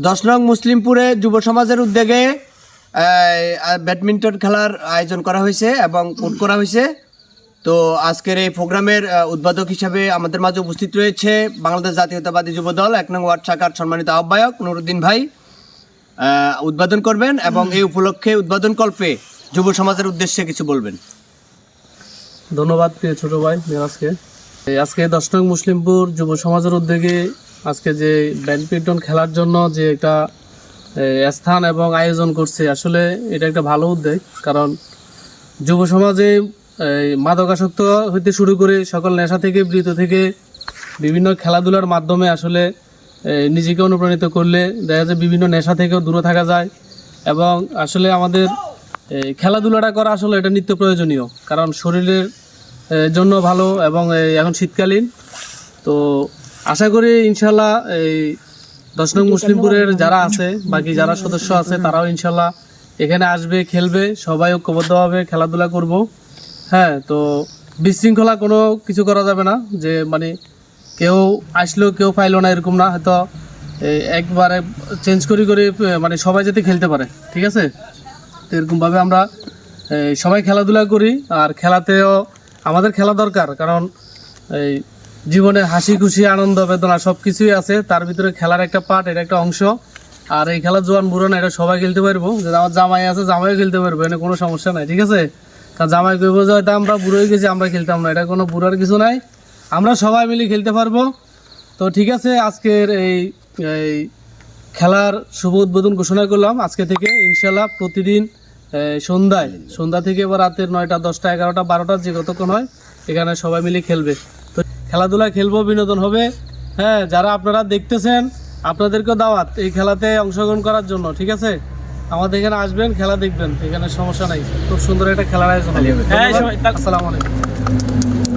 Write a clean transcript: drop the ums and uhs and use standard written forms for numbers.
10 নং মুসলিমপুরে যুব সমাজের উদ্যোগে ব্যাডমিন্টন খেলার আয়োজন করা হয়েছে এবং কোর্ট করা হয়েছে। তো আজকের এই প্রোগ্রামের উদ্বোধক হিসাবে আমাদের মাঝে উপস্থিত রয়েছে বাংলাদেশ জাতীয়তাবাদী যুব দল 1 নং ওয়ার্ড শাখার সম্মানিত আহ্বায়ক নুরুদ্দিন ভাই উদ্বোধন করবেন এবং এই উপলক্ষে উদ্বোধন কল্পে যুব সমাজের উদ্দেশ্যে কিছু বলবেন। ধন্যবাদ প্রিয় ছোট ভাই মিরাজকে। আজকে 10 নং মুসলিমপুর যুব সমাজের উদ্যোগে আজকে যে ব্যাডমিন্টন খেলার জন্য যে একটা স্থান এবং আয়োজন করছে, আসলে এটা একটা ভালো উদ্যোগ। কারণ যুব সমাজে মাদকাসক্ত হইতে শুরু করে সকল নেশা থেকে বিরত থেকে বিভিন্ন খেলাধুলার মাধ্যমে আসলে নিজেকে অনুপ্রাণিত করলে দেখা যায় বিভিন্ন নেশা থেকেও দূরে থাকা যায়। এবং আসলে আমাদের খেলাধুলাটা করা আসলে এটা নিত্য প্রয়োজনীয়, কারণ শরীরের জন্য ভালো এবং এখন শীতকালীন। তো আশা করি ইনশাল্লাহ এই 10 নং মুসলিমপুরের যারা আছে, বাকি যারা সদস্য আছে, তারাও ইনশাল্লাহ এখানে আসবে, খেলবে, সবাই ঐক্যবদ্ধভাবে খেলাধুলা করব। হ্যাঁ, তো বিশৃঙ্খলা কোনো কিছু করা যাবে না, যে মানে কেউ আসলো কেউ পাইলো না এরকম না, হয়তো একবারে চেঞ্জ করে মানে সবাই যাতে খেলতে পারে, ঠিক আছে। তো এরকমভাবে আমরা সবাই খেলাধুলা করি, আর খেলাতেও আমাদের খেলা দরকার, কারণ এই জীবনে হাসি খুশি আনন্দ বেদনা সব কিছুই আছে, তার ভিতরে খেলার একটা পার্ট, এটা একটা অংশ। আর এই খেলা জোয়ান বুড়ো না, এটা সবাই খেলতে পারবো। যে আমার জামাই আছে, জামাইও খেলতে পারবো, এনে কোনো সমস্যা নাই, ঠিক আছে। কারণ জামাই কইব যে হয়তো আমরা বুড়ো হয়ে গেছি, আমরা খেলতাম না, এটা কোনো বুড়ার কিছু নাই, আমরা সবাই মিলে খেলতে পারবো। তো ঠিক আছে, আজকের এই খেলার শুভ উদ্বোধন ঘোষণা করলাম। আজকে থেকে ইনশাল্লাহ প্রতিদিন সন্ধ্যা থেকে বা রাতের 9টা 10টা 11টা 12টা যে কতক্ষণ হয় এখানে সবাই মিলে খেলবে। তো খেলাধুলা খেলবো, বিনোদন হবে। হ্যাঁ, যারা আপনারা দেখতেছেন আপনাদেরকেও দাওয়াত এই খেলাতে অংশগ্রহণ করার জন্য, ঠিক আছে। আমাদের এখানে আসবেন, খেলা দেখবেন, এখানে সমস্যা নাই। খুব সুন্দর একটা খেলার আয়োজন হবে। আসসালামু আলাইকুম।